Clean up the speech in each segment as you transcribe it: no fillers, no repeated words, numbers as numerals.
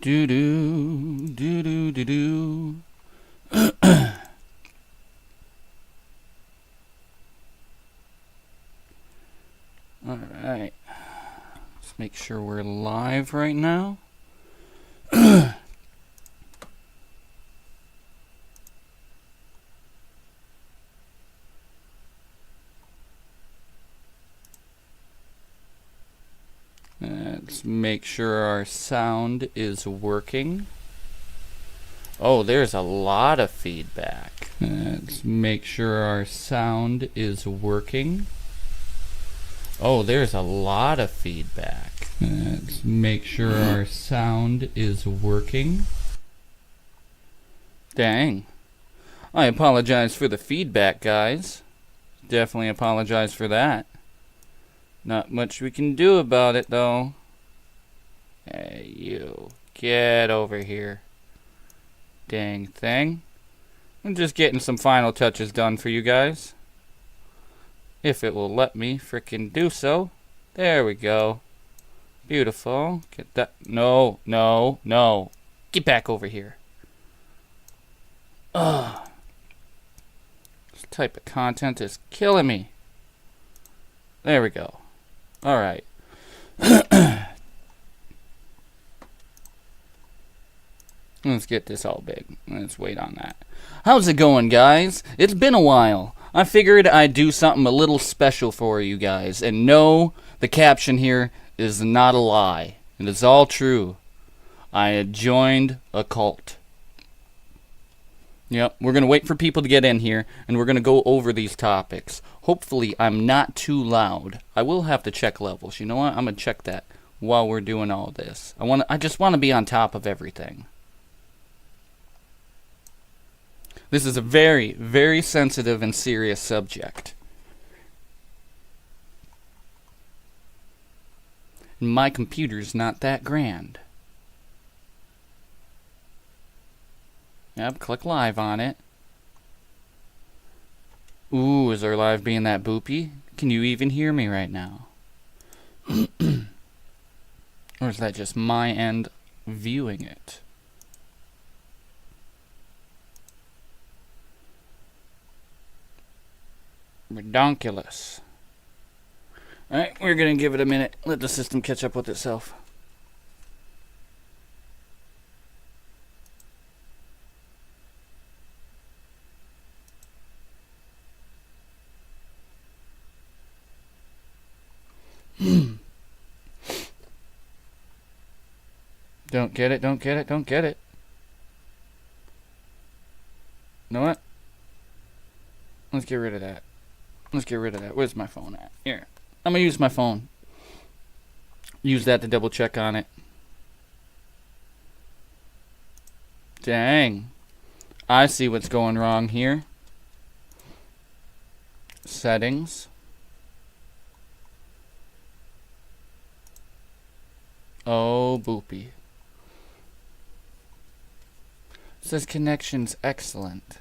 Do do do do do do. All right. Let's make sure we're live right now. Let's make sure our sound is working. Oh, there's a lot of feedback. Let's make sure our sound is working. Oh, there's a lot of feedback. Let's make sure our sound is working. Dang. I apologize for the feedback, guys. Definitely apologize for that. Not much we can do about it, though. Hey, you. Get over here. Dang thing. I'm just getting some final touches done for you guys. If it will let me frickin' do so. There we go. Beautiful. Get that. No, no, no. Get back over here. Ugh. This type of content is killing me. There we go. Alright. Let's get this all big. Let's wait on that. How's it going, guys? It's been a while. I figured I'd do something a little special for you guys. And no, the caption here is not a lie. It is all true. I had joined a cult. Yep, we're going to wait for people to get in here, and we're going to go over these topics. Hopefully, I'm not too loud. I will have to check levels. You know what? I'm going to check that while we're doing all this. I just want to be on top of everything. This is a very, very sensitive and serious subject. My computer's not that grand. Yep, click live on it. Ooh, is our live being that boopy? Can you even hear me right now? Or is that just my end viewing it? Redonkulous. Alright, we're gonna give it a minute. Let the system catch up with itself. Don't get it, don't get it, don't get it. You know what? Let's get rid of that. Let's get rid of that. Where's my phone at? Here. I'm going to use my phone. Use that to double check on it. Dang. I see what's going wrong here. Settings. Oh, boopy. It says connection's excellent.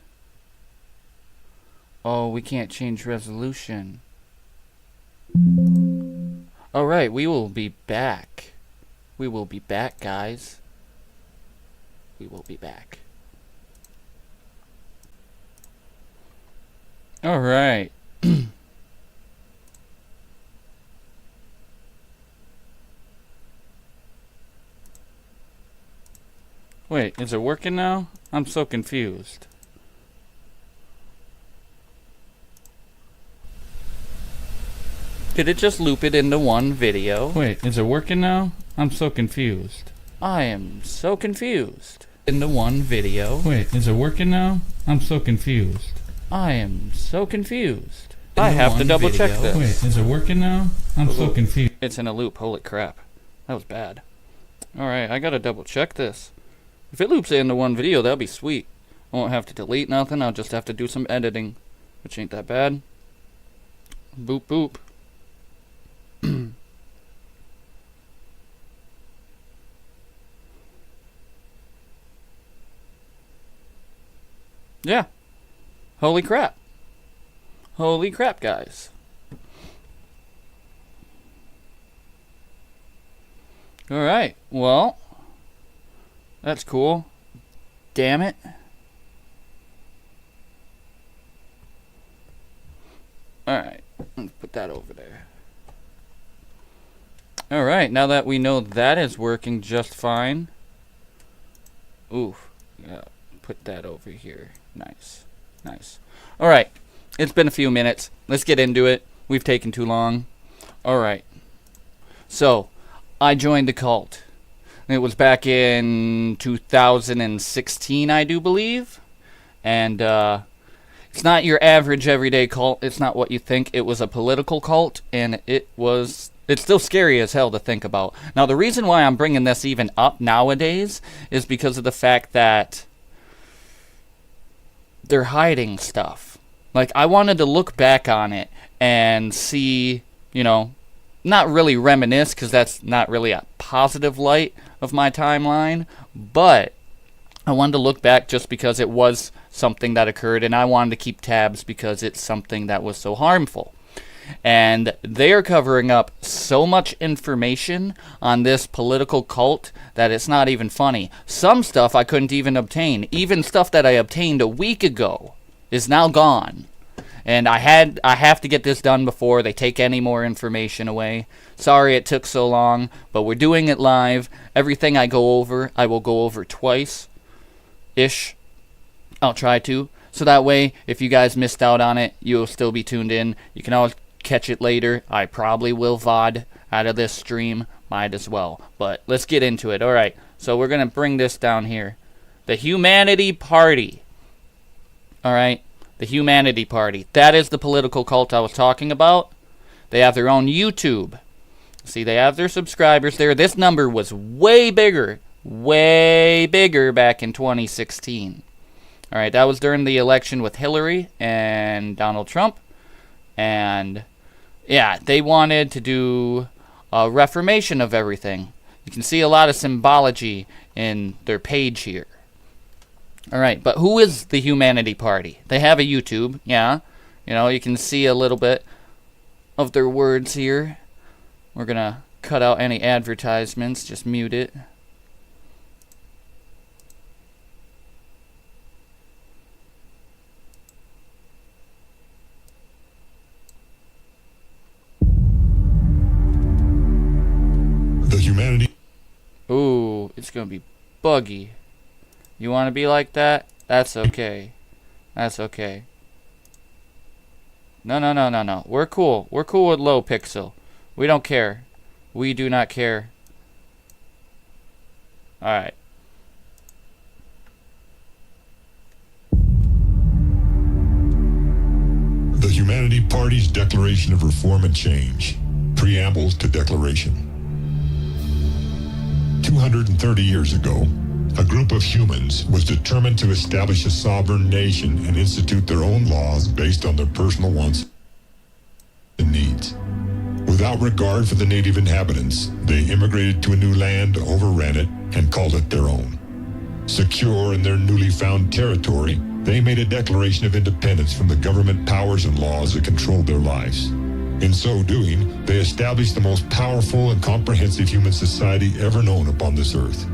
Oh, we can't change resolution. Alright, we will be back. We will be back, guys. We will be back. Alright. Wait, is it working now? I'm so confused. Did it just loop it into one video? Wait, is it working now? I'm so confused. I am so confused. Into one video. Wait, is it working now? I'm so confused. I am so confused. I have to double check this. Wait, is it working now? I'm so confused. It's in a loop. Holy crap. That was bad. Alright, I gotta double check this. If it loops it into one video, that'll be sweet. I won't have to delete nothing. I'll just have to do some editing, which ain't that bad. Boop boop. Yeah. Holy crap. Holy crap, guys. Alright, well, That's cool. Damn it. Alright, let's put that over there. Alright, now that we know that is working just fine. Oof. Yeah, put that over here. Nice. Nice. Alright, it's been a few minutes. Let's get into it. We've taken too long. Alright. So, I joined the cult. It was back in 2016, I do believe. And, it's not your average everyday cult. It's not what you think. It was a political cult, and it's still scary as hell to think about. Now, the reason why I'm bringing this even up nowadays is because of the fact that they're hiding stuff. Like, I wanted to look back on it and see, you know, not really reminisce, because that's not really a positive light of my timeline, but I wanted to look back just because it was something that occurred, and I wanted to keep tabs because it's something that was so harmful. And they are covering up so much information on this political cult that it's not even funny. Some stuff I couldn't even obtain. Even stuff that I obtained a week ago is now gone. And I have to get this done before they take any more information away. Sorry it took so long, but we're doing it live. Everything I go over, I will go over twice-ish. I'll try to. So that way, if you guys missed out on it, you'll still be tuned in. You can always catch it later. I probably will VOD out of this stream. Might as well. But let's get into it. Alright, so we're going to bring this down here. The Humanity Party. Alright, the Humanity Party. That is the political cult I was talking about. They have their own YouTube. See, they have their subscribers there. This number was way bigger back in 2016. Alright, that was during the election with Hillary and Donald Trump. And, yeah, they wanted to do a reformation of everything. You can see a lot of symbology in their page here. Alright, but who is the Humanity Party? They have a YouTube, yeah. You know, you can see a little bit of their words here. We're going to cut out any advertisements, just mute it. The Humanity. Ooh, it's going to be buggy. You want to be like that? That's okay. That's okay. No. We're cool. We're cool with low pixel. We don't care. We do not care. Alright. The Humanity Party's Declaration of Reform and Change. Preambles to Declaration. 230 years ago, a group of humans was determined to establish a sovereign nation and institute their own laws based on their personal wants and needs. Without regard for the native inhabitants, they immigrated to a new land, overran it, and called it their own. Secure in their newly found territory, they made a declaration of independence from the government powers and laws that controlled their lives. In so doing, they established the most powerful and comprehensive human society ever known upon this earth.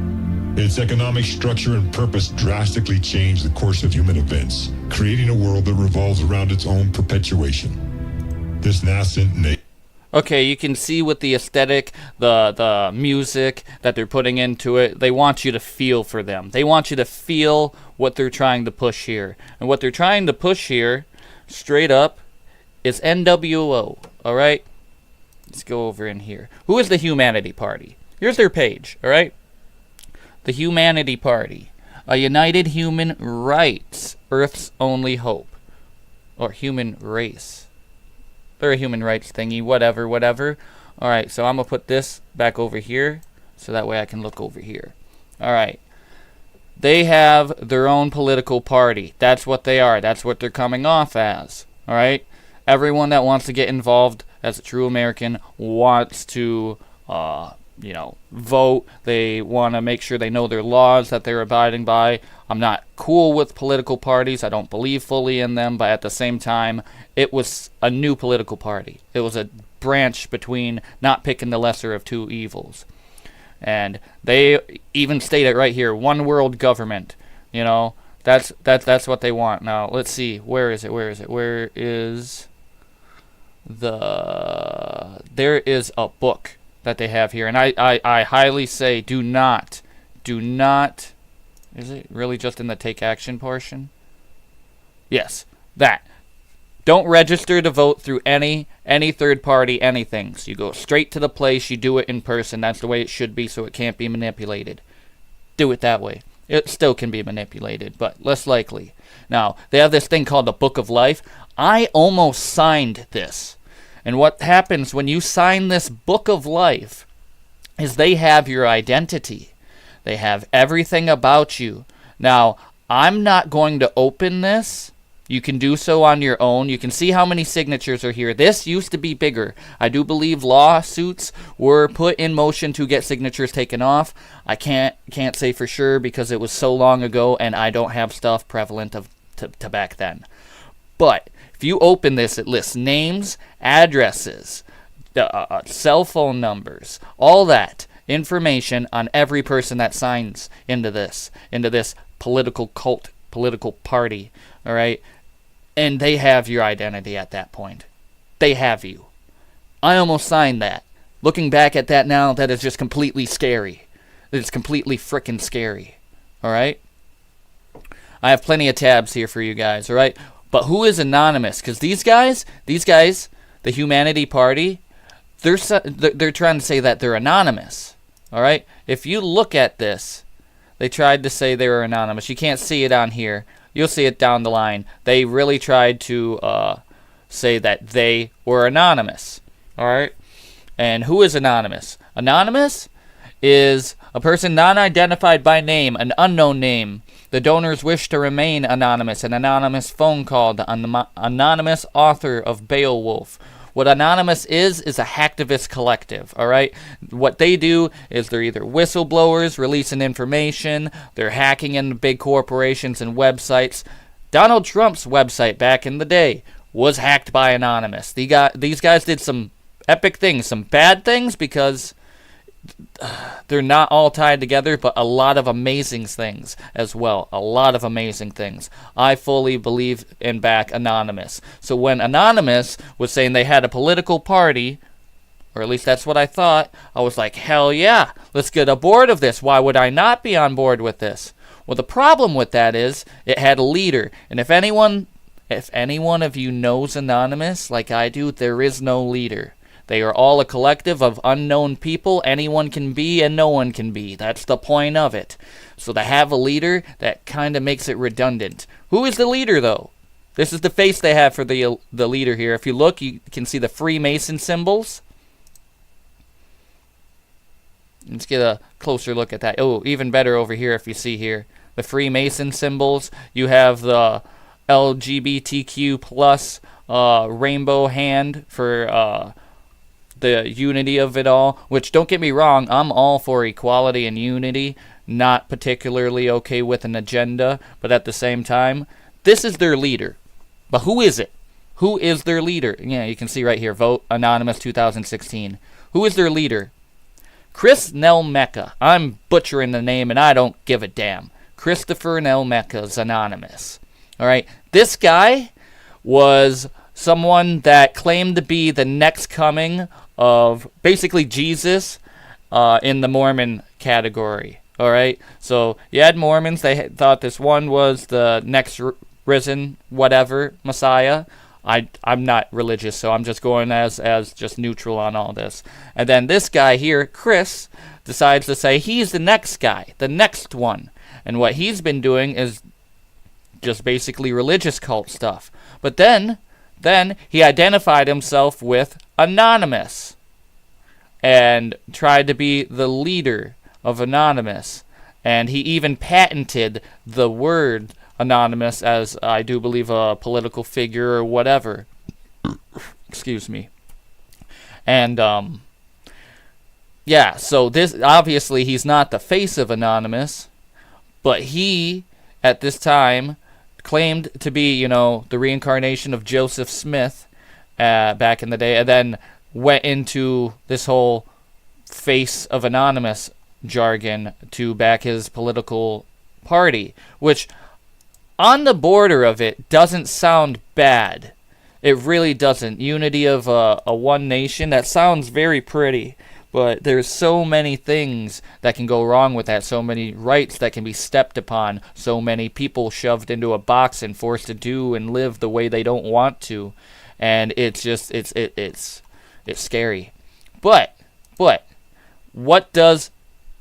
Its economic structure and purpose drastically changed the course of human events, creating a world that revolves around its own perpetuation. This nascent nation. Okay, you can see with the aesthetic, the music that they're putting into it, they want you to feel for them. They want you to feel what they're trying to push here. And what they're trying to push here, straight up, is NWO, alright? Let's go over in here. Who is the Humanity Party? Here's their page, alright? The Humanity Party. A united human rights, Earth's only hope. Or human race. They're a human rights thingy, whatever. Alright, so I'm going to put this back over here, so that way I can look over here. Alright. They have their own political party. That's what they are. That's what they're coming off as. Alright? Everyone that wants to get involved as a true American wants to, vote. They want to make sure they know their laws that they're abiding by. I'm not cool with political parties. I don't believe fully in them, but at the same time, it was a new political party. It was a branch between not picking the lesser of two evils. And they even state it right here, one world government. You know, that's what they want. Now, let's see. Where is it? There is a book that they have here. And I highly say do not, is it really just in the take action portion? Yes, that. Don't register to vote through any third party anything. So you go straight to the place, you do it in person. That's the way it should be, so it can't be manipulated. Do it that way. It still can be manipulated, but less likely. Now, they have this thing called the Book of Life. I almost signed this. And what happens when you sign this Book of Life is they have your identity. They have everything about you. Now, I'm not going to open this. You can do so on your own. You can see how many signatures are here. This used to be bigger. I do believe lawsuits were put in motion to get signatures taken off. I can't say for sure because it was so long ago and I don't have stuff prevalent to back then. But if you open this, it lists names, addresses, cell phone numbers, all that information on every person that signs into this political cult, political party, all right? And they have your identity at that point. They have you. I almost signed that. Looking back at that now, that is just completely scary. It's completely frickin' scary, all right? I have plenty of tabs here for you guys, all right? But who is anonymous? Because these guys, the Humanity Party, they're trying to say that they're anonymous. All right? If you look at this, they tried to say they were anonymous. You can't see it on here. You'll see it down the line. They really tried to say that they were anonymous. All right? And who is anonymous? Anonymous is a person not identified by name, an unknown name. The donors wish to remain anonymous. An anonymous phone call. The anonymous author of Beowulf. What Anonymous is a hacktivist collective, all right? What they do is they're either whistleblowers releasing information, they're hacking into big corporations and websites. Donald Trump's website back in the day was hacked by Anonymous. These guys did some epic things, some bad things because they're not all tied together, but a lot of amazing things as well. A lot of amazing things. I fully believe in back Anonymous. So when Anonymous was saying they had a political party, or at least that's what I thought, I was like, hell yeah, let's get aboard of this. Why would I not be on board with this? Well, the problem with that is it had a leader. And if any one of you knows Anonymous like I do, there is no leader. They are all a collective of unknown people. Anyone can be and no one can be. That's the point of it. So to have a leader, that kind of makes it redundant. Who is the leader, though? This is the face they have for the leader here. If you look, you can see the Freemason symbols. Let's get a closer look at that. Oh, even better over here if you see here. The Freemason symbols. You have the LGBTQ plus rainbow hand for the unity of it all, which, don't get me wrong, I'm all for equality and unity, not particularly okay with an agenda, but at the same time, this is their leader. But who is it? Who is their leader? Yeah, you can see right here, Vote Anonymous 2016. Who is their leader? Chris Nelmecca. I'm butchering the name and I don't give a damn. Christopher Nelmecca's Anonymous. All right, this guy was someone that claimed to be the next coming of basically Jesus in the Mormon category. All right, so you had Mormons. They thought this one was the next risen whatever Messiah. I'm not religious, so I'm just going as just neutral on all this. And then this guy here, Chris, decides to say he's the next guy, the next one. And what he's been doing is just basically religious cult stuff. But then he identified himself with Anonymous and tried to be the leader of Anonymous. And he even patented the word Anonymous as, I do believe, a political figure or whatever. Excuse me. And, yeah, so this, obviously he's not the face of Anonymous, but he, at this time, claimed to be, the reincarnation of Joseph Smith back in the day, and then went into this whole face of Anonymous jargon to back his political party, which on the border of it doesn't sound bad. It really doesn't. Unity of a one nation, that sounds very pretty, but there's so many things that can go wrong with that, so many rights that can be stepped upon, so many people shoved into a box and forced to do and live the way they don't want to, and it's just it's scary. But what does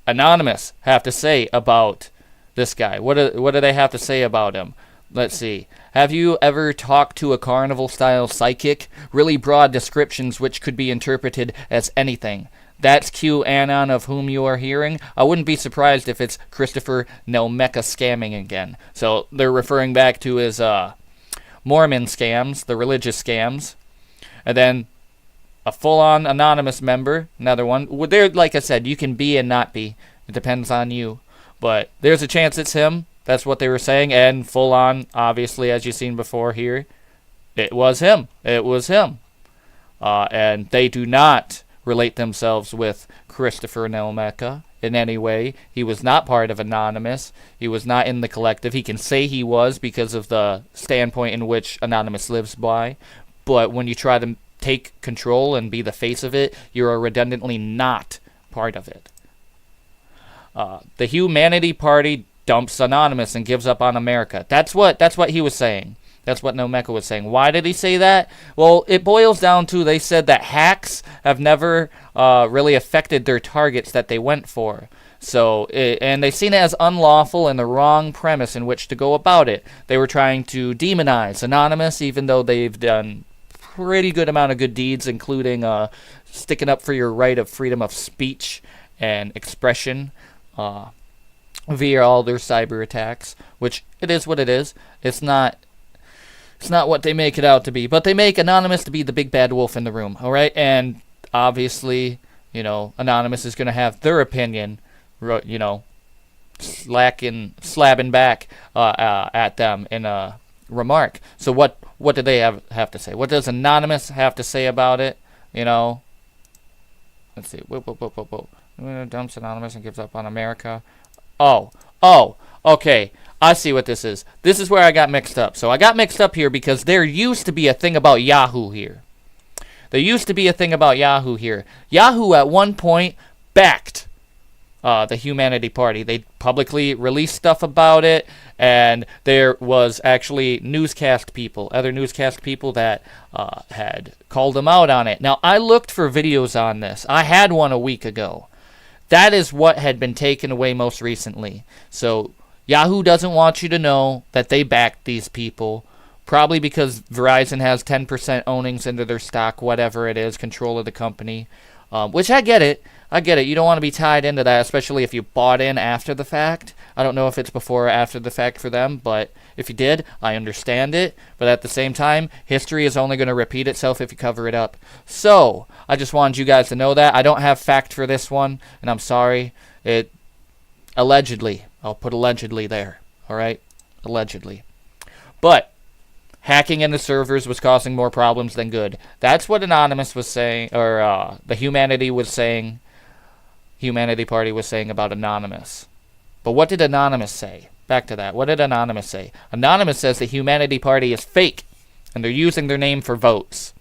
Anonymous have to say about this guy? What do they have to say about him? Let's see. Have you ever talked to a carnival-style psychic? Really broad descriptions which could be interpreted as anything. That's QAnon of whom you are hearing. I wouldn't be surprised if it's Christopher Nelmecca scamming again. So they're referring back to his Mormon scams, the religious scams. And then a full-on anonymous member, another one. There, like I said, you can be and not be. It depends on you. But there's a chance it's him. That's what they were saying. And full-on, obviously, as you've seen before here, it was him. It was him. And they do not relate themselves with Christopher Nelmecca in any way. He was not part of Anonymous. He was not in the collective. He can say he was because of the standpoint in which Anonymous lives by. But when you try to take control and be the face of it, you're redundantly not part of it. The Humanity Party dumps Anonymous and gives up on America. That's what he was saying. That's what Nelmecca was saying. Why did he say that? Well, it boils down to they said that hacks have never really affected their targets that they went for. So, and they've seen it as unlawful and the wrong premise in which to go about it. They were trying to demonize Anonymous, even though they've done pretty good amount of good deeds, including sticking up for your right of freedom of speech and expression via all their cyber attacks, which it is what it is. It's not what they make it out to be, but they make Anonymous to be the big bad wolf in the room, all right? And obviously, Anonymous is going to have their opinion, slapping back at them in a remark. So what do they have to say? What does Anonymous have to say about it? Let's see. Whoa. Dumps Anonymous and gives up on America. Oh, okay. I see what this is. This is where I got mixed up. So I got mixed up here because there used to be a thing about Yahoo here. Yahoo at one point backed the Humanity Party. They publicly released stuff about it, and there was actually other newscast people that had called them out on it. Now, I looked for videos on this. I had one a week ago. That is what had been taken away most recently. So Yahoo doesn't want you to know that they backed these people, probably because Verizon has 10% ownings into their stock, whatever it is, control of the company, which I get it. You don't want to be tied into that, especially if you bought in after the fact. I don't know if it's before or after the fact for them, but if you did, I understand it. But at the same time, history is only going to repeat itself if you cover it up. So, I just wanted you guys to know that. I don't have fact for this one, and I'm sorry. Allegedly. I'll put allegedly there. Alright? Allegedly. But hacking into servers was causing more problems than good. That's what Anonymous was saying, or the Humanity Party was saying about Anonymous. But what did Anonymous say? Back to that. What did Anonymous say? Anonymous says the Humanity Party is fake, and they're using their name for votes.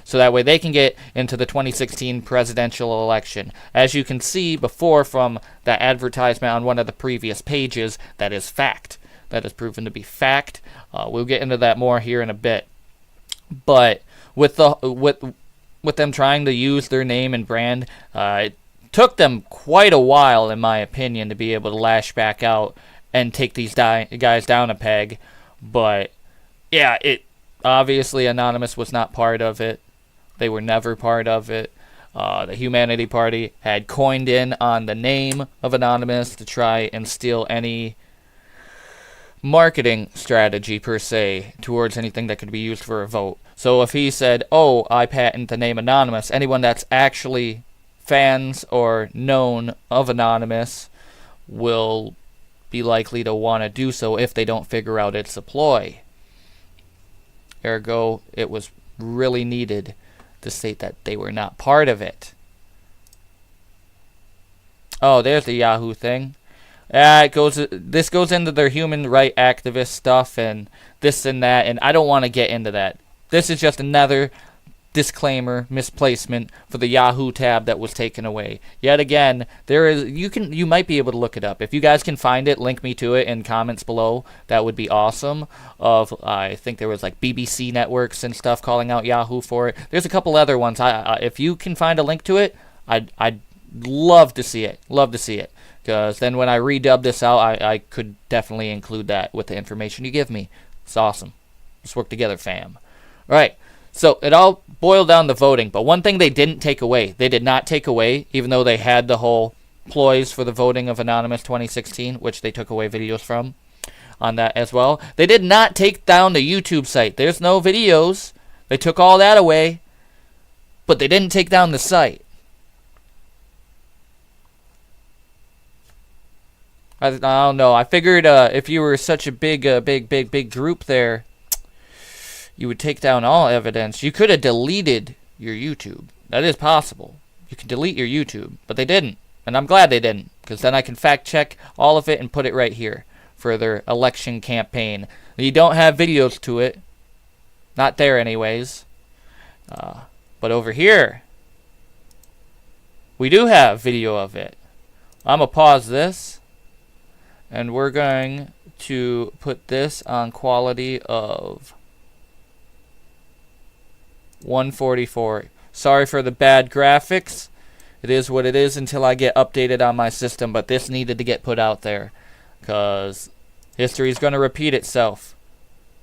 So that way they can get into the 2016 presidential election. As you can see before from that advertisement on one of the previous pages, that is fact. That is proven to be fact. We'll get into that more here in a bit. But with them trying to use their name and brand, it took them quite a while, in my opinion, to be able to lash back out and take these guys down a peg. But yeah, obviously Anonymous was not part of it. They were never part of it. The Humanity Party had coined in on the name of Anonymous to try and steal any marketing strategy, per se, towards anything that could be used for a vote. So if he said, I patent the name Anonymous, anyone that's actually fans or known of Anonymous will be likely to want to do so if they don't figure out its a ploy. Ergo, it was really needed to state that they were not part of it. Oh, there's the Yahoo thing. This goes into their human right activist stuff and this and that, and I don't want to get into that. This is just another disclaimer, misplacement for the Yahoo tab that was taken away. Yet again, you might be able to look it up. If you guys can find it, link me to it in comments below. That would be awesome. I think there was like BBC networks and stuff calling out Yahoo for it. There's a couple other ones. If you can find a link to it, I'd love to see it. Love to see it. Because then when I redub this out, I could definitely include that with the information you give me. It's awesome. Let's work together, fam. All right. So it all boiled down to voting. But one thing they didn't take away, they did not take away, even though they had the whole ploys for the voting of Anonymous 2016, which they took away videos from on that as well. They did not take down the YouTube site. There's no videos. They took all that away. But they didn't take down the site. I don't know. I figured if you were such a big group there, you would take down all evidence. You could have deleted your YouTube. That is possible. You can delete your YouTube, but they didn't. And I'm glad they didn't, because then I can fact check all of it and put it right here for their election campaign. You don't have videos to it. Not there anyways. But over here, we do have video of it. I'm going to pause this. And we're going to put this on quality of 144. Sorry for the bad graphics. It is what it is until I get updated on my system. But this needed to get put out there. Because history is going to repeat itself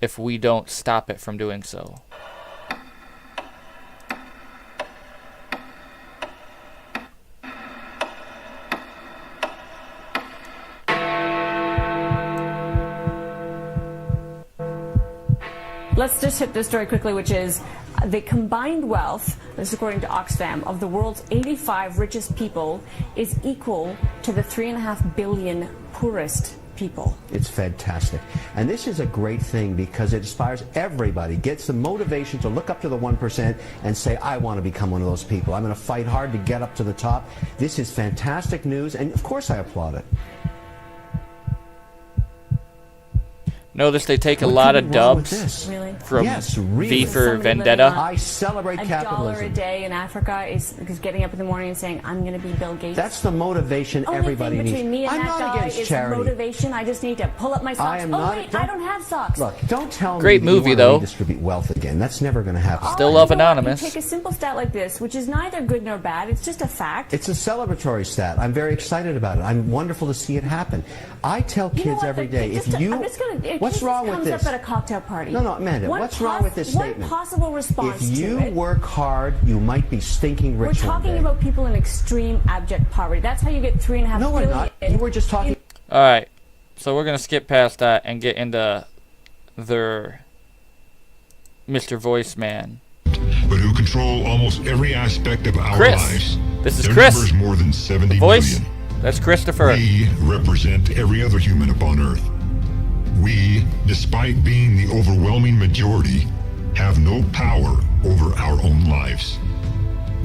if we don't stop it from doing so. Let's just hit this story quickly, which is the combined wealth, this is according to Oxfam, of the world's 85 richest people is equal to the 3.5 billion poorest people. It's fantastic. And this is a great thing because it inspires everybody, gets the motivation to look up to the 1% and say, I want to become one of those people. I'm going to fight hard to get up to the top. This is fantastic news, and of course I applaud it. Notice they take a lot of dubs from V for Vendetta. I celebrate capitalism. $1 a day in Africa is getting up in the morning and saying, I'm going to be Bill Gates. That's the motivation everybody needs. Between me and I'm that not guy against is charity. Motivation. I just need to pull up my socks. I am not, wait, I don't have socks. Look, don't tell Great me movie, you though. want to redistribute wealth again. That's never going to happen. Still love Anonymous. You take a simple stat like this, which is neither good nor bad. It's just a fact. It's a celebratory stat. I'm very excited about it. I'm wonderful to see it happen. I tell kids every day, what's wrong with this? Up at a cocktail party. No, Amanda, what's wrong with this statement? One possible response if you to it, work hard, you might be stinking rich. We're talking about people in extreme abject poverty. That's how you get 3.5 billion. No, we're not. You were just talking. All right, so we're gonna skip past that and get into their Mr. Voice Man. But who control almost every aspect of our Chris. lives. This is Their Chris. number is more than 70 Voice. million. That's Christopher. We represent every other human upon Earth. We, despite being the overwhelming majority, have no power over our own lives.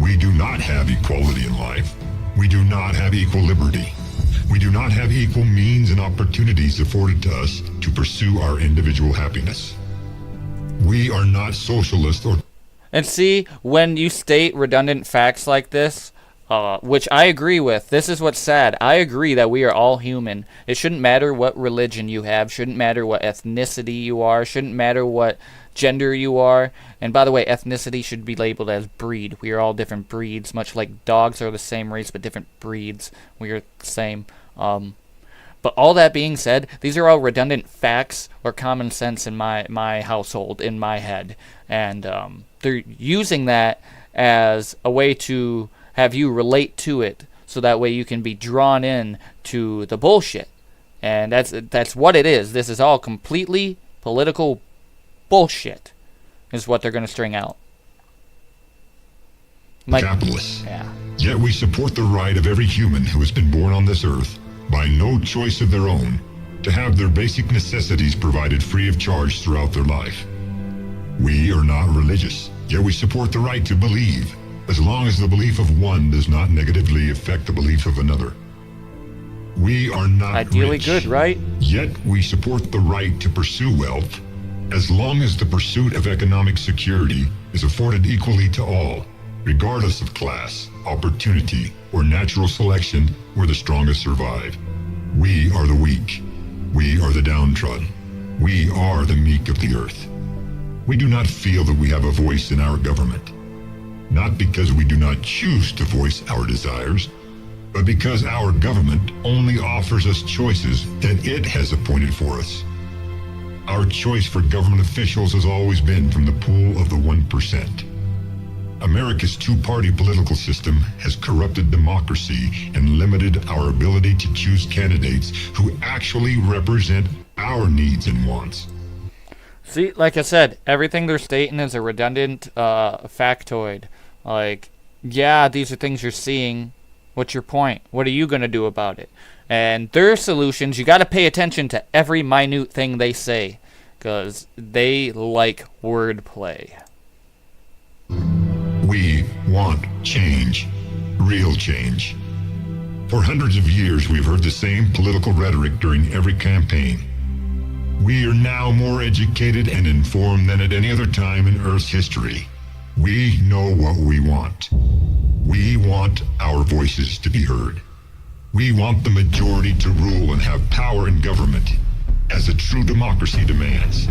We do not have equality in life. We do not have equal liberty. We do not have equal means and opportunities afforded to us to pursue our individual happiness. We are not socialist or... And see, when you state redundant facts like this, which I agree with, this is what's sad. I agree that we are all human. It shouldn't matter what religion you have, shouldn't matter what ethnicity you are, shouldn't matter what gender you are. And by the way, ethnicity should be labeled as breed. We are all different breeds, much like dogs are the same race but different breeds. We are the same. But all that being said, these are all redundant facts or common sense in my household, in my head. And they're using that as a way to have you relate to it, so that way you can be drawn in to the bullshit. And that's what it is. This is all completely political bullshit, is what they're going to string out. capitalists. Yeah. Yet we support the right of every human who has been born on this earth, by no choice of their own, to have their basic necessities provided free of charge throughout their life. We are not religious, yet we support the right to believe, as long as the belief of one does not negatively affect the belief of another. We are not ideally rich, good, right? yet we support the right to pursue wealth as long as the pursuit of economic security is afforded equally to all, regardless of class, opportunity, or natural selection where the strongest survive. We are the weak. We are the downtrodden. We are the meek of the earth. We do not feel that we have a voice in our government. Not because we do not choose to voice our desires, but because our government only offers us choices that it has appointed for us. Our choice for government officials has always been from the pool of the 1%. America's two-party political system has corrupted democracy and limited our ability to choose candidates who actually represent our needs and wants. See, like I said, everything they're stating is a redundant factoid. Like, yeah, these are things you're seeing. What's your point? What are you going to do about it? And their solutions, you got to pay attention to every minute thing they say, because they like wordplay. We want change. Real change. For hundreds of years, we've heard the same political rhetoric during every campaign. We are now more educated and informed than at any other time in Earth's history. We know what we want. We want our voices to be heard. We want the majority to rule and have power in government, as a true democracy demands.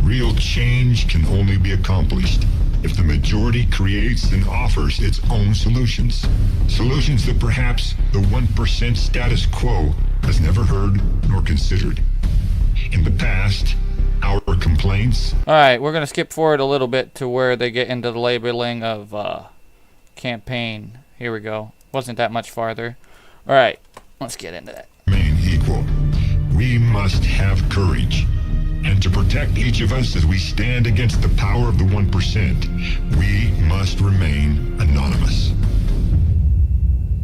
Real change can only be accomplished if the majority creates and offers its own solutions. Solutions that perhaps the 1% status quo has never heard nor considered. In the past, our complaints... Alright, we're going to skip forward a little bit to where they get into the labeling of campaign. Here we go. Wasn't that much farther. Alright, let's get into that. ...remain equal. We must have courage. And to protect each of us as we stand against the power of the 1%, we must remain anonymous.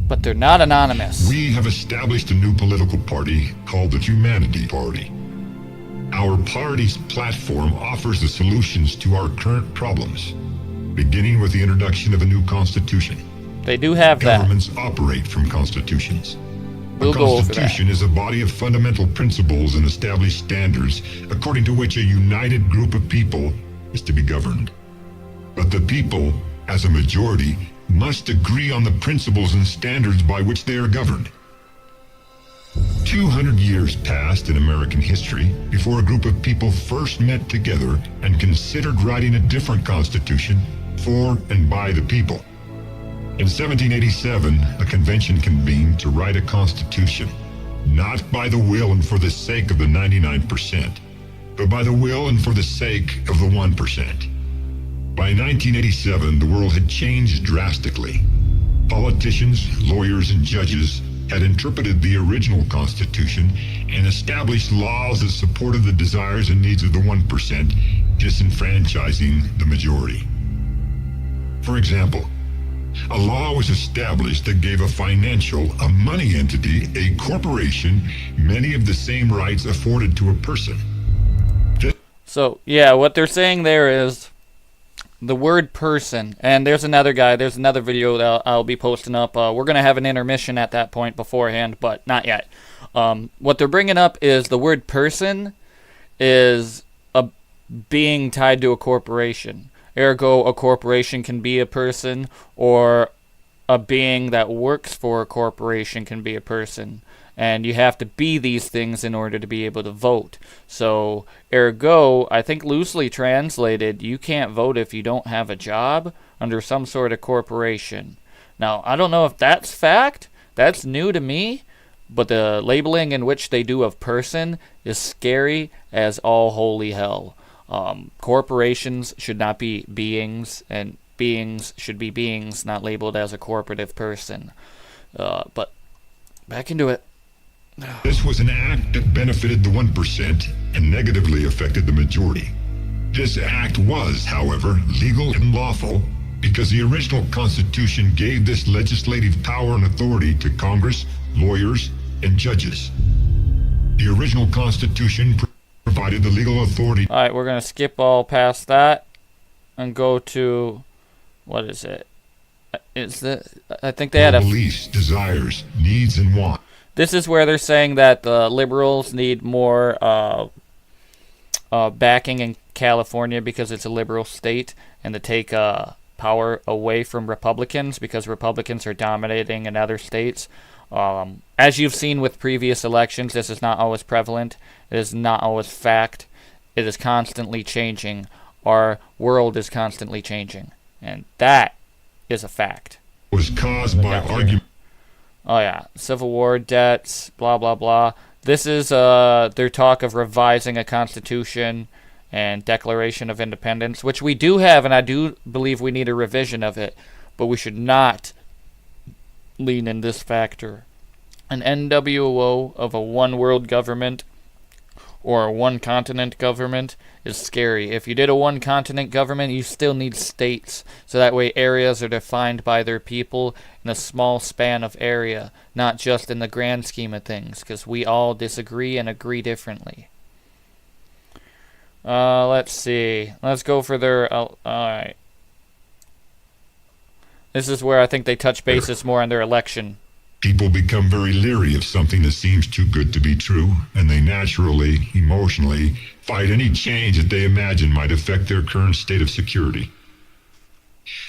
But they're not anonymous. We have established a new political party called the Humanity Party. Our party's platform offers the solutions to our current problems, beginning with the introduction of a new constitution. They do have that. Governments operate from constitutions. We'll A go over constitution is a body of fundamental principles and established standards according to which a united group of people is to be governed. But the people, as a majority, must agree on the principles and standards by which they are governed. 200 years passed in American history before a group of people first met together and considered writing a different constitution for and by the people. In 1787, a convention convened to write a constitution, not by the will and for the sake of the 99%, but by the will and for the sake of the 1%. By 1987, the world had changed drastically. Politicians, lawyers, and judges had interpreted the original Constitution and established laws that supported the desires and needs of the 1%, disenfranchising the majority. For example, a law was established that gave a money entity, a corporation, many of the same rights afforded to a person. So, yeah, what they're saying there is the word person, and there's another video that I'll be posting up. We're going to have an intermission at that point beforehand, but not yet. What they're bringing up is the word person is a being tied to a corporation. Ergo, a corporation can be a person, or a being that works for a corporation can be a person. And you have to be these things in order to be able to vote. So, ergo, I think loosely translated, you can't vote if you don't have a job under some sort of corporation. Now, I don't know if that's fact. That's new to me. But the labeling in which they do of person is scary as all holy hell. Corporations should not be beings, and beings should be beings, not labeled as a corporative person. But back into it. This was an act that benefited the 1% and negatively affected the majority. This act was, however, legal and lawful because the original Constitution gave this legislative power and authority to Congress, lawyers, and judges. The original Constitution provided the legal authority. Alright, we're going to skip all past that and go to, what is it? I think they had a... beliefs, desires, needs, and wants. This is where they're saying that the liberals need more backing in California because it's a liberal state, and to take power away from Republicans because Republicans are dominating in other states. As you've seen with previous elections, this is not always prevalent. It is not always fact. It is constantly changing. Our world is constantly changing. And that is a fact. Was caused by argument. Oh yeah, Civil War, debts, blah, blah, blah. This is their talk of revising a constitution and Declaration of Independence, which we do have, and I do believe we need a revision of it, but we should not lean in this factor. An NWO of a one-world government or a one-continent government is scary. If you did a one-continent government, you still need states, so that way areas are defined by their people in a small span of area, not just in the grand scheme of things, because we all disagree and agree differently. Let's see. Let's go for their... Alright. This is where I think they touch bases more on their election. People become very leery of something that seems too good to be true, and they naturally, emotionally, fight any change that they imagine might affect their current state of security.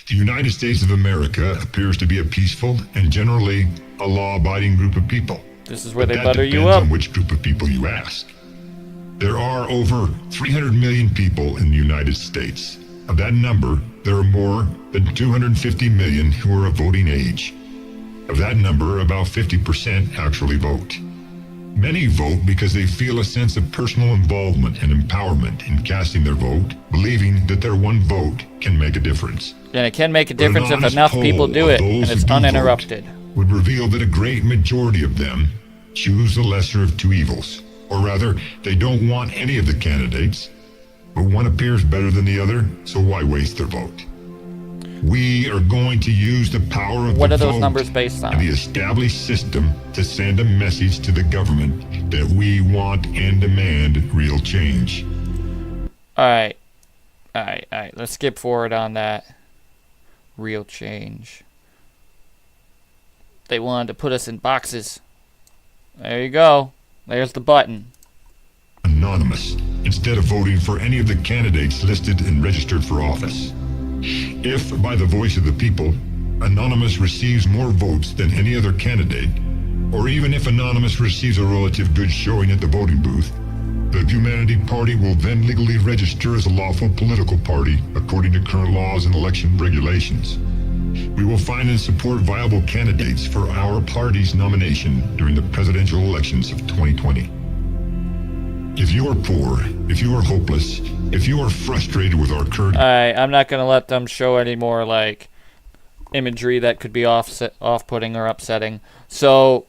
The United States of America appears to be a peaceful and generally a law-abiding group of people. This is where But they that butter you depends up. on which group of people you ask. There are over 300 million people in the United States. Of that number, there are more than 250 million who are of voting age. Of that number, about 50% actually vote. Many vote because they feel a sense of personal involvement and empowerment in casting their vote, believing that their one vote can make a difference. And it can make a But an difference if honest enough poll people do of it, and those it's who do uninterrupted. vote would reveal that a great majority of them choose the lesser of two evils. Or rather, they don't want any of the candidates, but one appears better than the other, so why waste their vote? We are going to use the power of What the are those vote numbers based on? and the established system to send a message to the government that we want and demand real change. Alright. Let's skip forward on that. Real change. They wanted to put us in boxes. There you go. There's the button. Anonymous, instead of voting for any of the candidates listed and registered for office. If, by the voice of the people, Anonymous receives more votes than any other candidate, or even if Anonymous receives a relative good showing at the voting booth, the Humanity Party will then legally register as a lawful political party according to current laws and election regulations. We will find and support viable candidates for our party's nomination during the presidential elections of 2020. If you are poor, if you are hopeless, if you are frustrated with our current... Alright, I'm not going to let them show any more, like, imagery that could be off-putting or upsetting. So,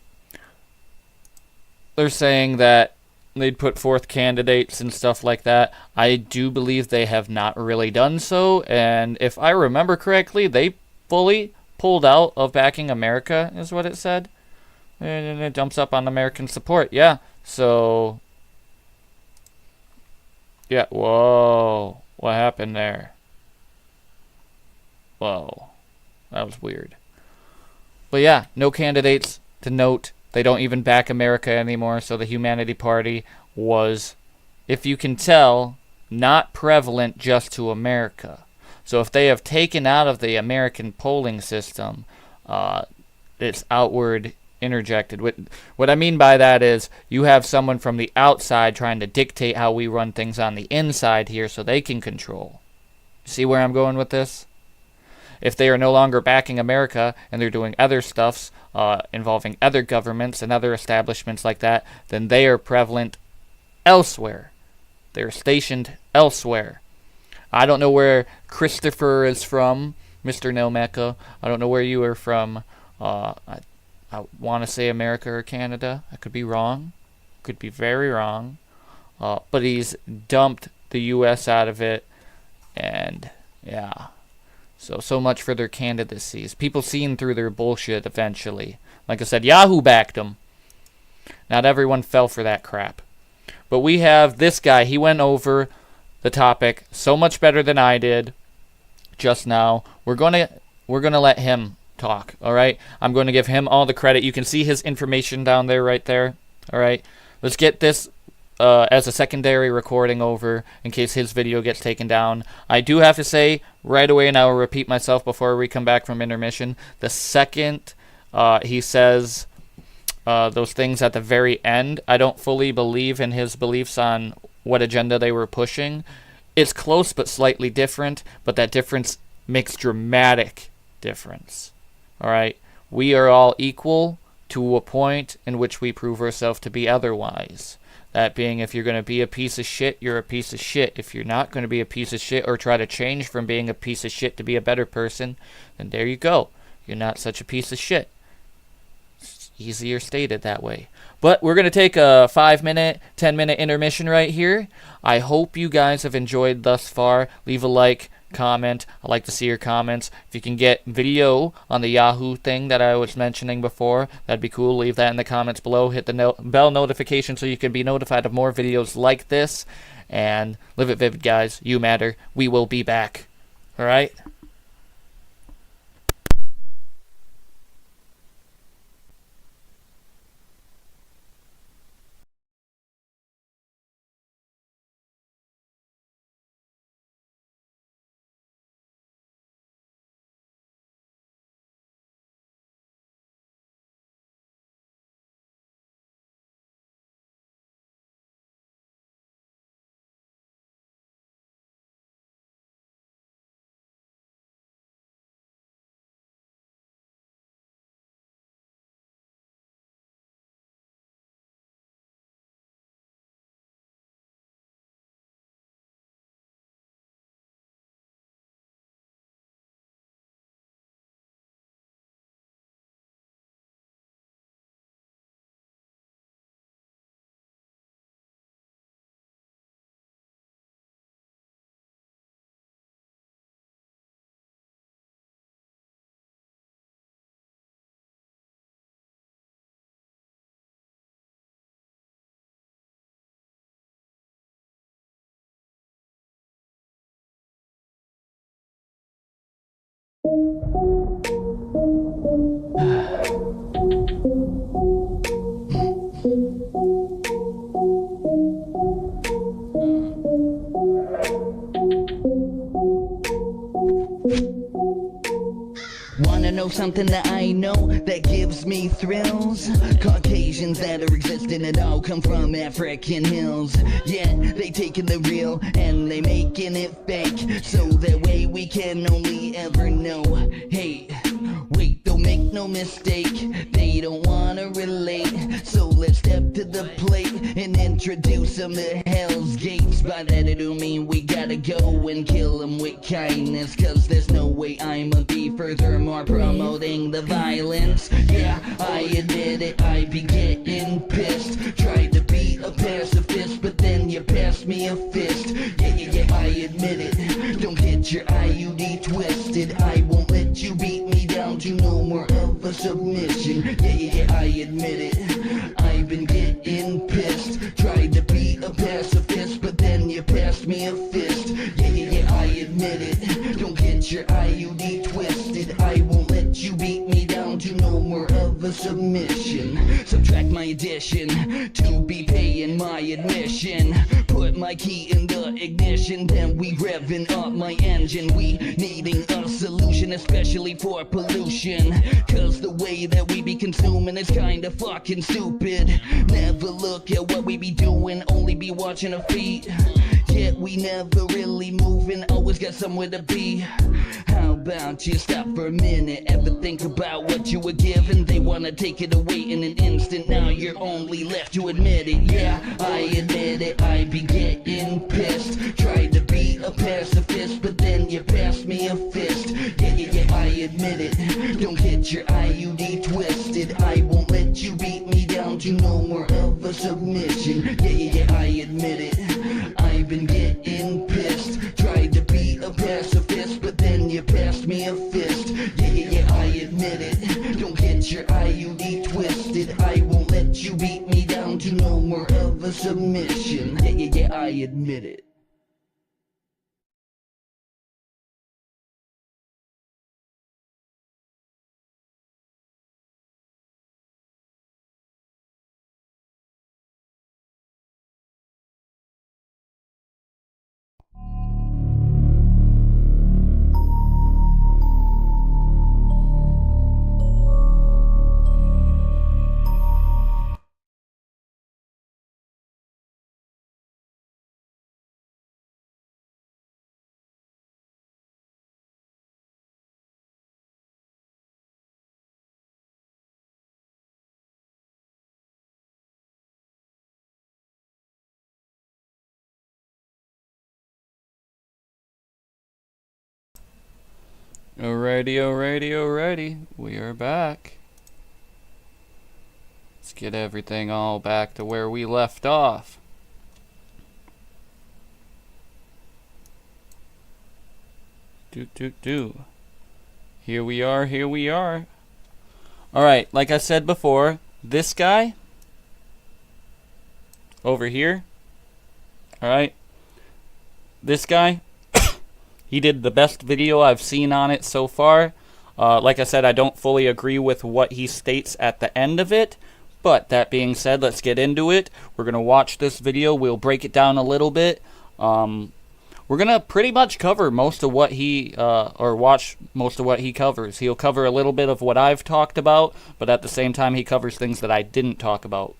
they're saying that they'd put forth candidates and stuff like that. I do believe they have not really done so, and if I remember correctly, they fully pulled out of backing America, is what it said. And it dumps up on American support, yeah. So... yeah, whoa. What happened there? Whoa. That was weird. But yeah, no candidates to note. They don't even back America anymore, so the Humanity Party was, if you can tell, not prevalent just to America. So if they have taken out of the American polling system, it's outward interjected. What I mean by that is you have someone from the outside trying to dictate how we run things on the inside here so they can control. See where I'm going with this? If they are no longer backing America and they're doing other stuffs involving other governments and other establishments like that, then they are prevalent elsewhere. They're stationed elsewhere. I don't know where Christopher is from, Mr. Nomeka. I don't know where you are from. I want to say America or Canada. I could be wrong. Could be very wrong. But he's dumped the U.S. out of it. And, yeah. So much for their candidacies. People seeing through their bullshit eventually. Like I said, Yahoo backed them. Not everyone fell for that crap. But we have this guy. He went over the topic so much better than I did just now. We're gonna let him talk, all right? I'm going to give him all the credit. You can see his information down there, right there, all right? Let's get this as a secondary recording over in case his video gets taken down. I do have to say right away, and I will repeat myself before we come back from intermission, the second he says those things at the very end, I don't fully believe in his beliefs on what agenda they were pushing. It's close but slightly different, but that difference makes dramatic difference. All right? We are all equal to a point in which we prove ourselves to be otherwise. That being, if you're going to be a piece of shit, you're a piece of shit. If you're not going to be a piece of shit or try to change from being a piece of shit to be a better person, then there you go. You're not such a piece of shit. It's easier stated that way. But we're going to take a 5-minute, 10-minute intermission right here. I hope you guys have enjoyed thus far. Leave a like, comment. I like to see your comments. If you can get video on the Yahoo thing that I was mentioning before, that'd be cool. Leave that in the comments below. Hit the bell notification so you can be notified of more videos like this. And live it vivid, guys. You matter. We will be back. All right? Wanna know something that I know that gives me thrills? Caucasians that are existing at all come from African hills. Yeah, they taking the real and they making it fake, so that way we can only ever know. Hey, wait, don't make no mistake, they don't wanna relate, so let's step to the plate and introduce them to Hell's Gates. By that I do mean we gotta go and kill them with kindness, cause there's no way I'ma be furthermore promoting the violence. Yeah, I admit it, I be getting pissed. Tried to be a pacifist, but then you passed me a fist. Yeah, I admit it, don't get your IUD twisted. I won't let you beat me down to no more of a submission. Yeah, I admit it, I've been getting pissed. Tried to be a pacifist, but then you passed me a fist. Yeah, I admit it, don't get your IUD twisted. I won't let you beat me down to no more of a submission. Subtract my addition to be paying my admission. Put my key in the ignition, then we revving up my engine. We needing a solution, especially for pollution, cause the way that we be consuming is kinda fucking stupid. Never look at what we be doing, only be watching our feet. Yet we never really moving, always got somewhere to be. How about you stop for a minute, ever think about what you were given? They wanna take it away in an instant, now you're only left to admit it. Yeah, I admit it, I be getting pissed. Tried to be a pacifist, but then you passed me a fist. Yeah, I admit it, don't get your IUD twisted. I won't let you beat me down to no more of a submission. Yeah, I admit it, I've been getting pissed. Tried to be a pacifist, but then you passed me a fist. Yeah, I admit it, don't get your IUD twisted. I won't let you beat me down to no more of a submission. Yeah, I admit it. Alrighty. We are back. Let's get everything all back to where we left off. Here we are. Alright, like I said before, this guy over here, alright, this guy, he did the best video I've seen on it so far. Like I said, I don't fully agree with what he states at the end of it, but that being said, let's get into it. We're going to watch this video. We'll break it down a little bit. We're going to pretty much cover most of what he, or watch most of what he covers. He'll cover a little bit of what I've talked about, but at the same time, he covers things that I didn't talk about,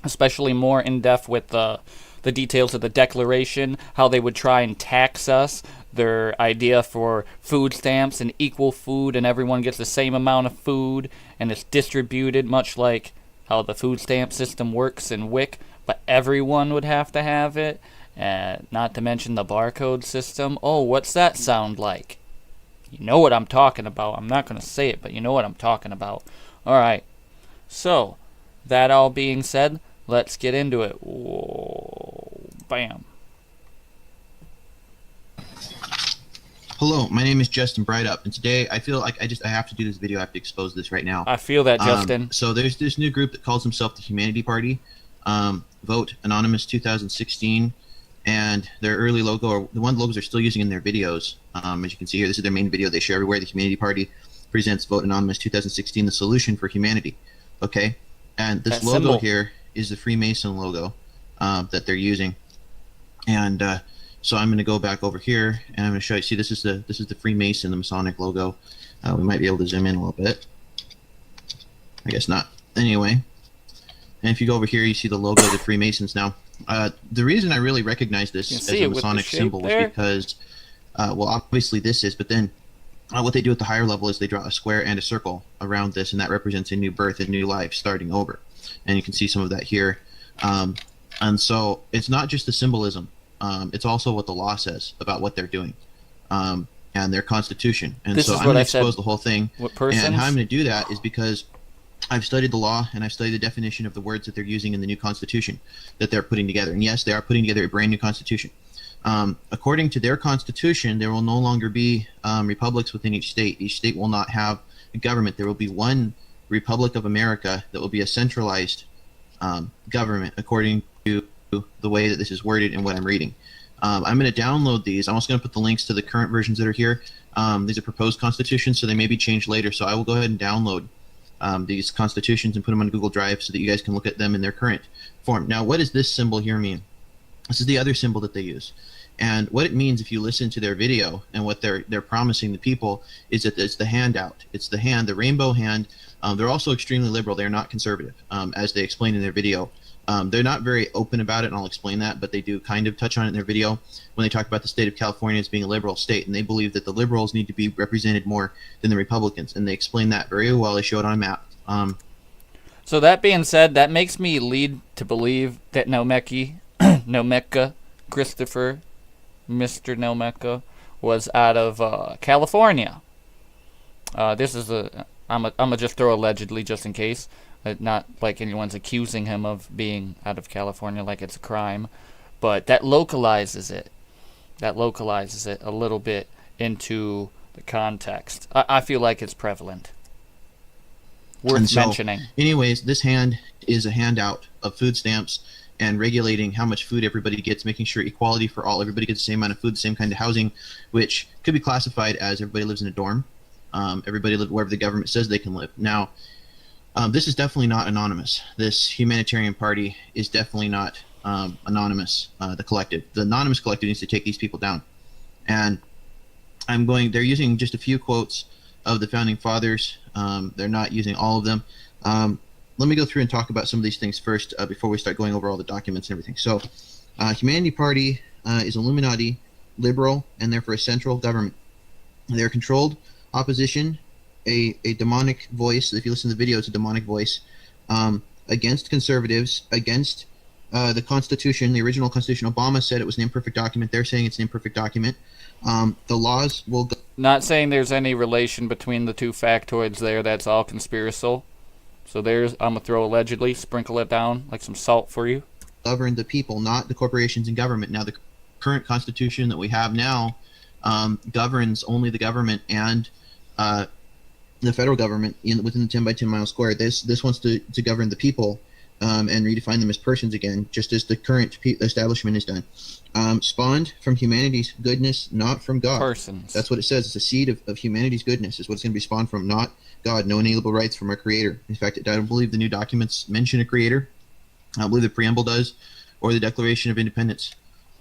especially more in depth with the details of the Declaration, how they would try and tax us, their idea for food stamps and equal food, and everyone gets the same amount of food, and it's distributed much like how the food stamp system works in WIC, but everyone would have to have it. Not to mention the barcode system. Oh, what's that sound like? You know what I'm talking about. I'm not going to say it, but you know what I'm talking about. Alright, so, that all being said, let's get into it. Whoa, bam. Hello, my name is Justin Brightup, and today I feel like I have to do this video. I have to expose this right now. I feel that, Justin. So there's this new group that calls themselves the Humanity Party, Vote Anonymous 2016, and their early logo, or the one logos they're still using in their videos. As you can see here, this is their main video they share everywhere. The Humanity Party presents Vote Anonymous 2016, the solution for humanity. Okay, and this logo symbol here is the Freemason logo that they're using, and so I'm going to go back over here, and I'm going to show you. See, this is the Freemason, the Masonic logo. We might be able to zoom in a little bit. I guess not. Anyway, and if you go over here, you see the logo of the Freemasons. Now, the reason I really recognize this as a Masonic symbol is because, well, obviously this is, but then what they do at the higher level is they draw a square and a circle around this, and that represents a new birth, a new life, starting over. And you can see some of that here. And so it's not just the symbolism. It's also what the law says about what they're doing, and their constitution. And this so I'm going to expose the whole thing. And how I'm going to do that is because I've studied the law, and I've studied the definition of the words that they're using in the new constitution that they're putting together. And yes, they are putting together a brand new constitution. According to their constitution, there will no longer be republics within each state. Each state will not have a government. There will be one Republic of America that will be a centralized government, according to the way that this is worded and what I'm reading. I'm going to download these. I'm also going to put the links to the current versions that are here. These are proposed constitutions, so they may be changed later. So I will go ahead and download these constitutions and put them on Google Drive so that you guys can look at them in their current form. Now, what does this symbol here mean? This is the other symbol that they use. And what it means, if you listen to their video and what they're promising the people, is that it's the handout. It's the hand, the rainbow hand. They're also extremely liberal. They're not conservative, as they explain in their video. They're not very open about it, and I'll explain that, but they do kind of touch on it in their video when they talk about the state of California as being a liberal state, and they believe that the liberals need to be represented more than the Republicans, and they explain that very well. They show it on a map. So that being said, that makes me lead to believe that Nomeka, Christopher, Mr. Nomeka, was out of California. This is I'm gonna just throw allegedly just in case. Not like anyone's accusing him of being out of California like it's a crime, but that localizes it. That localizes it a little bit into the context. I feel like it's prevalent. Worth mentioning. Anyways, this hand is a handout of food stamps and regulating how much food everybody gets, making sure equality for all. Everybody gets the same amount of food, the same kind of housing, which could be classified as everybody lives in a dorm. Everybody lives wherever the government says they can live. Now, this is definitely not anonymous. This humanitarian party is definitely not anonymous, the collective. The anonymous collective needs to take these people down. And they're using just a few quotes of the founding fathers. They're not using all of them. Let me go through and talk about some of these things first before we start going over all the documents and everything. So, Humanity Party is Illuminati, liberal, and they're for a central government. They're controlled opposition, a demonic voice. If you listen to the video, it's a demonic voice against conservatives, against the Constitution, the original Constitution, Obama said it was an imperfect document. They're saying it's an imperfect document. The laws will go. Not saying there's any relation between the two factoids there. That's all conspiracial. So there's, I'm going to throw allegedly, sprinkle it down like some salt for you. Govern the people, not the corporations and government. Now, the current Constitution that we have now governs only the government and the federal government within the 10 by 10 mile square. This wants to govern the people and redefine them as persons again, just as the current establishment is done. Spawned from humanity's goodness, not from God. Persons. That's what it says. It's a seed of humanity's goodness is what it's going to be spawned from, not God. No inalienable rights from our Creator. In fact, I don't believe the new documents mention a Creator. I believe the preamble does, or the Declaration of Independence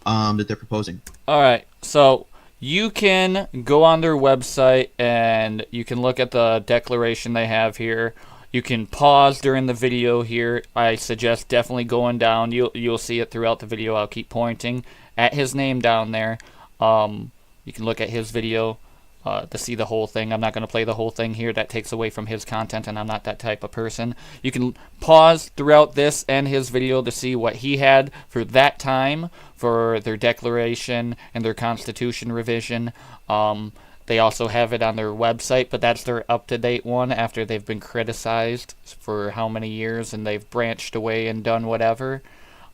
that they're proposing. All right, so you can go on their website and you can look at the declaration they have here. You can pause during the video here. I suggest definitely going down. You'll see it throughout the video. I'll keep pointing at his name down there. You can look at his video to see the whole thing. I'm not going to play the whole thing here. That takes away from his content, and I'm not that type of person. You can pause throughout this and his video to see what he had for that time for their declaration and their Constitution revision. They also have it on their website, but that's their up-to-date one after they've been criticized for how many years and they've branched away and done whatever.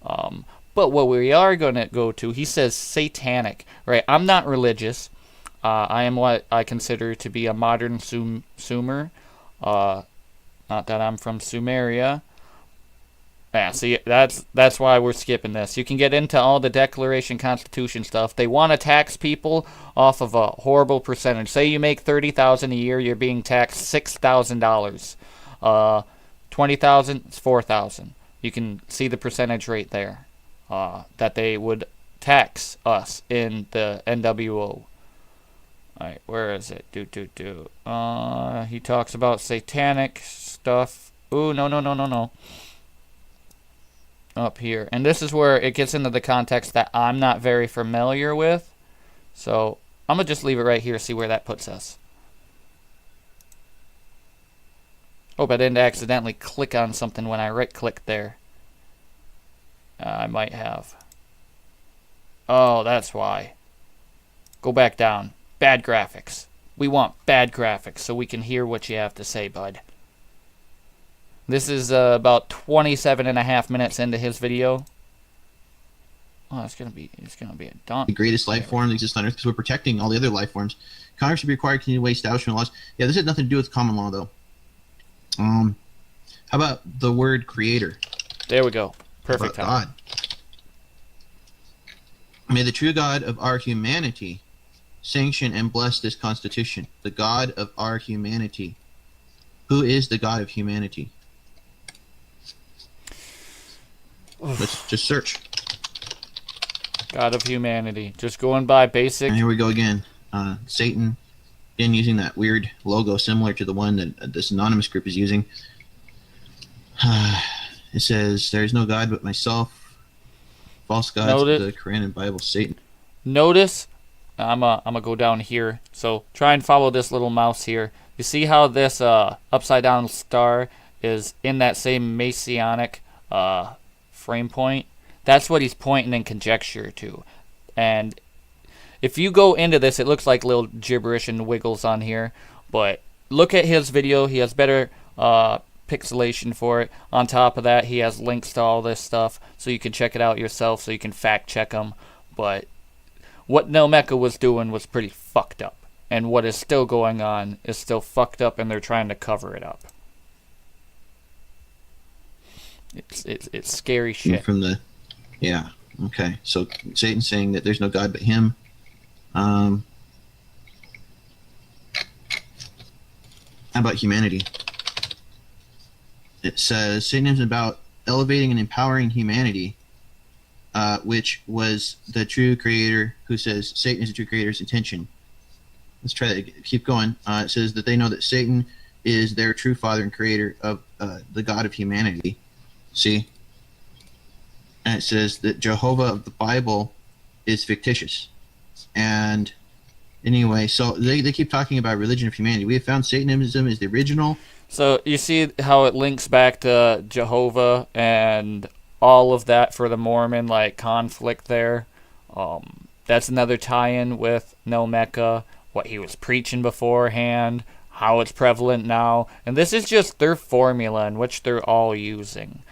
But what we are going to go to, he says satanic. Right? I'm not religious. I am what I consider to be a modern Sumer. Not that I'm from Sumeria. Yeah, see, that's why we're skipping this. You can get into all the Declaration Constitution stuff. They want to tax people off of a horrible percentage. Say you make $30,000 a year, you're being taxed $6,000. $20,000, it's $4,000. You can see the percentage rate there that they would tax us in the NWO. Alright, where is it? He talks about satanic stuff. Ooh, no. Up here. And this is where it gets into the context that I'm not very familiar with. So, I'm going to just leave it right here, see where that puts us. Hope I didn't accidentally click on something when I right-clicked there. I might have. Oh, that's why. Go back down. Bad graphics. We want bad graphics so we can hear what you have to say, bud. This is about 27.5 minutes into his video. Oh, it's gonna be a dump. The greatest life form that exists on Earth because we're protecting all the other life forms. Congress should be required to continue to establishment laws. Yeah, this has nothing to do with common law though. How about the word creator? There we go. Perfect. God. May the true God of our humanity sanction and bless this Constitution. The God of our humanity. Who is the God of humanity? Let's just search. God of humanity. Just going by basic. And here we go again. Satan. Again, using that weird logo similar to the one that this anonymous group is using. It says, there is no God but myself. False gods, the Quran and Bible, Satan. Notice, I'm gonna go down here. So try and follow this little mouse here. You see how this upside down star is in that same Messianic frame point? That's what he's pointing in conjecture to. And if you go into this, it looks like little gibberish and wiggles on here. But look at his video. He has better pixelation for it. On top of that, he has links to all this stuff, so you can check it out yourself, so you can fact check them. But what Nelmecca was doing was pretty fucked up. And what is still going on is still fucked up, and they're trying to cover it up. It's scary shit. From the, yeah, okay. So Satan's saying that there's no God but him. How about humanity? It says Satan is about elevating and empowering humanity, which was the true creator who says Satan is the true creator's intention. Let's try that. Keep going. It says that they know that Satan is their true father and creator of the God of humanity. See? And it says that Jehovah of the Bible is fictitious. And anyway, so they keep talking about religion of humanity. We have found Satanism is the original. So you see how it links back to Jehovah and all of that for the Mormon like conflict there. That's another tie-in with No Mecca, what he was preaching beforehand, how it's prevalent now, and this is just their formula in which they're all using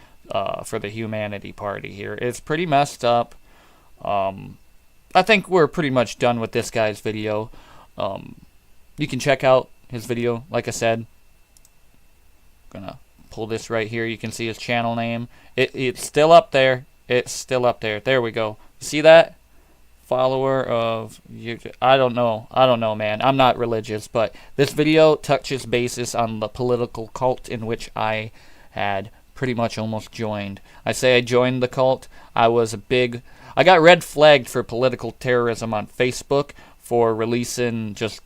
for the Humanity Party here. It's pretty messed up. I think we're pretty much done with this guy's video. You can check out his video, like I said. Gonna pull this right here. You can see his channel name. It's still up there. It's still up there. There we go. See that? Follower of I don't know, man. I'm not religious, but this video touches basis on the political cult in which I had pretty much almost joined. I say I joined the cult. I got red flagged for political terrorism on Facebook for releasing just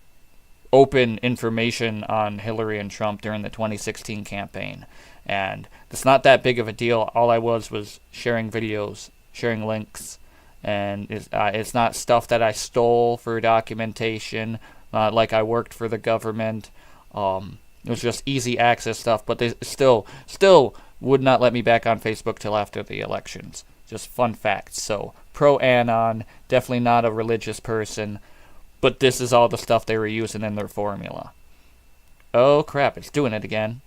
open information on Hillary and Trump during the 2016 campaign. And it's not that big of a deal. All I was sharing videos, sharing links, and it's not stuff that I stole for documentation, like I worked for the government. It was just easy access stuff, but they still would not let me back on Facebook till after the elections. Just fun facts. So, pro-Anon, definitely not a religious person, but this is all the stuff they were using in their formula. Oh crap, it's doing it again.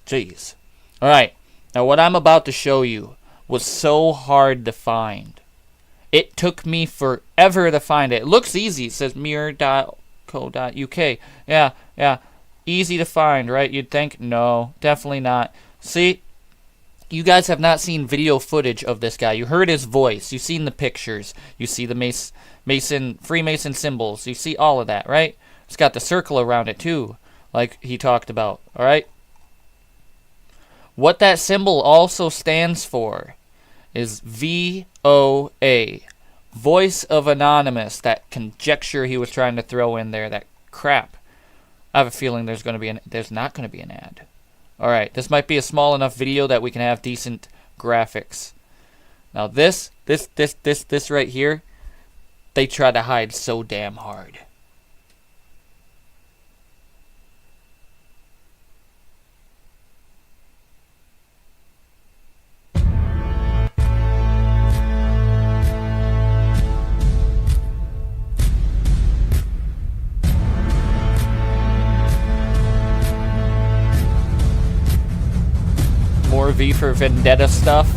Jeez. Alright, now what I'm about to show you was so hard to find. It took me forever to find it. It looks easy. It says mirror.co.uk. Yeah. Easy to find, right? You'd think? No, definitely not. See? You guys have not seen video footage of this guy. You heard his voice. You've seen the pictures. You see the Freemason symbols. You see all of that, right? It's got the circle around it too, like he talked about, alright? What that symbol also stands for is VOA. Voice of Anonymous. That conjecture he was trying to throw in there. That crap. I have a feeling there's not going to be an ad. Alright, this might be a small enough video that we can have decent graphics. Now this right here, they try to hide so damn hard. More V for Vendetta stuff.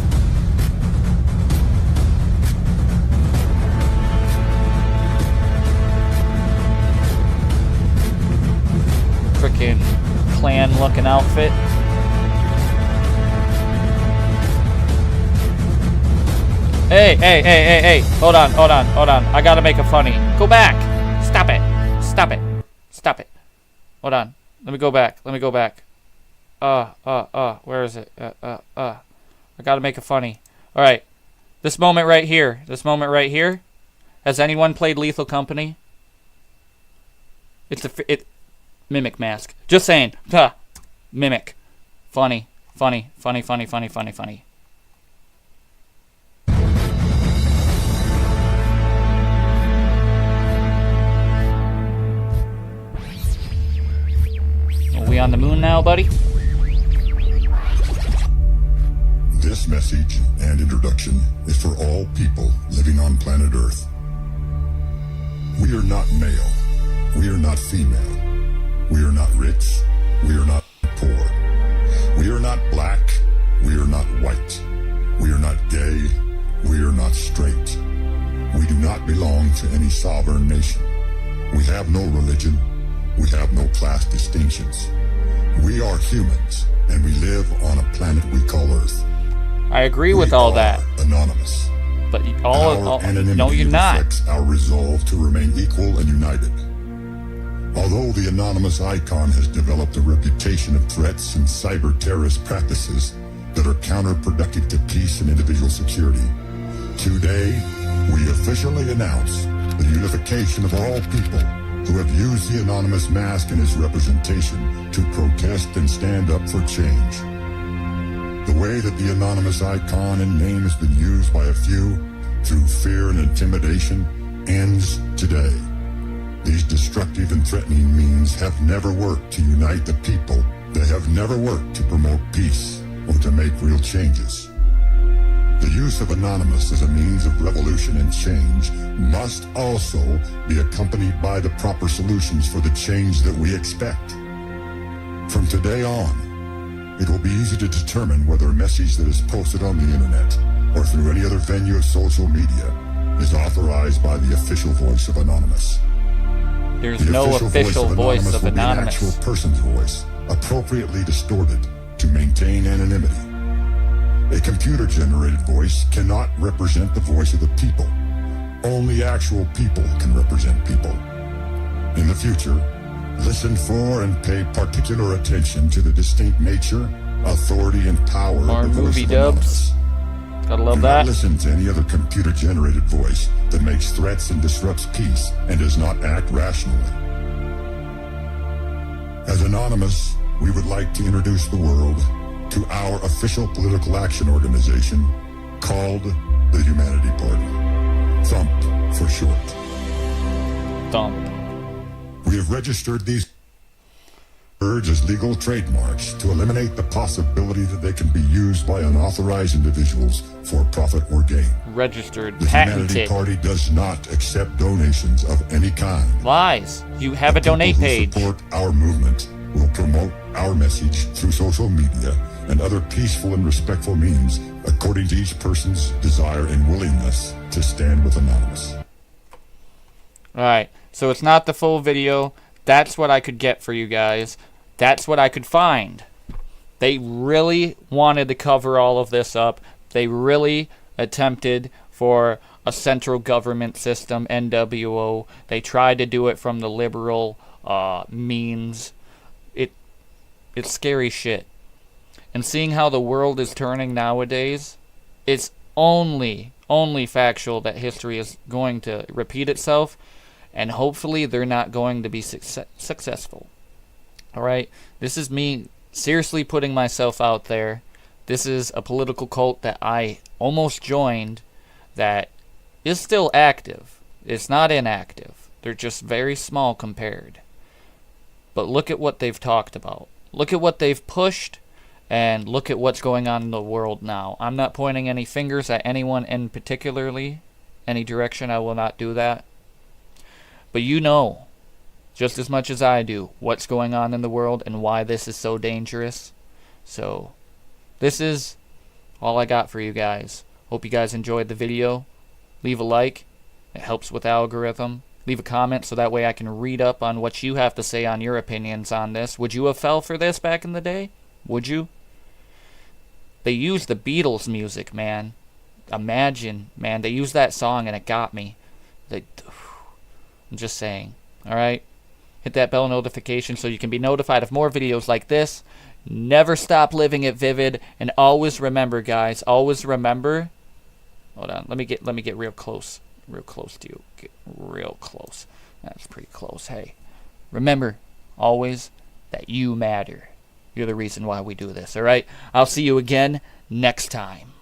Frickin' Klan looking outfit. Hey. Hold on. I gotta make a funny. Go back. Stop it. Hold on. Let me go back. Where is it? I gotta make a funny. Alright. This moment right here. Has anyone played Lethal Company? It's Mimic Mask. Just saying. Mimic. Funny. Are we on the moon now, buddy? This message and introduction is for all people living on planet Earth. We are not male. We are not female. We are not rich. We are not poor. We are not black. We are not white. We are not gay. We are not straight. We do not belong to any sovereign nation. We have no religion. We have no class distinctions. We are humans, and we live on a planet we call Earth. I agree with all that. Anonymous. But anonymity no, you're not. Reflects our resolve to remain equal and united. Although the anonymous icon has developed a reputation of threats and cyber terrorist practices that are counterproductive to peace and individual security, today we officially announce the unification of all people who have used the anonymous mask and its representation to protest and stand up for change. The way that the anonymous icon and name has been used by a few through fear and intimidation ends today. These destructive and threatening means have never worked to unite the people. They have never worked to promote peace or to make real changes. use of Anonymous as a means of revolution and change must also be accompanied by the proper solutions for the change that we expect. From today on, it will be easy to determine whether a message that is posted on the internet or through any other venue of social media is authorized by the official voice of Anonymous. There's no official voice of Anonymous. Will be an actual person's voice, appropriately distorted to maintain anonymity. A computer-generated voice cannot represent the voice of the people. Only actual people can represent people. In the future, listen for and pay particular attention to the distinct nature, authority, and power More of the voice movie of dubs. Anonymous. Gotta love Do that. not listen to any other computer-generated voice that makes threats and disrupts peace and does not act rationally. As Anonymous, we would like to introduce the world to our official political action organization called the Humanity Party. THUMP for short. Thump. We have registered these words as legal trademarks to eliminate the possibility that they can be used by unauthorized individuals for profit or gain. Registered. The Humanity Patented. Party does not accept donations of any kind. Lies. You have a People donate who page. support our movement will promote our message through social media and other peaceful and respectful means according to each person's desire and willingness to stand with Anonymous. Alright, so it's not the full video. That's what I could get for you guys. That's what I could find. They really wanted to cover all of this up. They really attempted for a central government system, NWO. They tried to do it from the liberal means. It's scary shit. And seeing how the world is turning nowadays, it's only factual that history is going to repeat itself, and hopefully they're not going to be successful. Alright? This is me seriously putting myself out there. This is a political cult that I almost joined that is still active. It's not inactive. They're just very small compared. But look at what they've talked about. Look at what they've pushed, and look at what's going on in the world now. I'm not pointing any fingers at anyone in particularly, any direction. I will not do that. But you know, just as much as I do, what's going on in the world and why this is so dangerous. So, this is all I got for you guys. Hope you guys enjoyed the video. Leave a like. It helps with the algorithm. Leave a comment so that way I can read up on what you have to say on your opinions on this. Would you have fell for this back in the day? Would you? They used the Beatles music, man. Imagine, man. They used that song and it got me. I'm just saying. Alright? Hit that bell notification so you can be notified of more videos like this. Never stop living it vivid. And always remember, guys. Always remember. Hold on. Let me get real close. Real close to you. Get real close. That's pretty close. Hey. Remember, always, that you matter. You're the reason why we do this, alright? I'll see you again next time.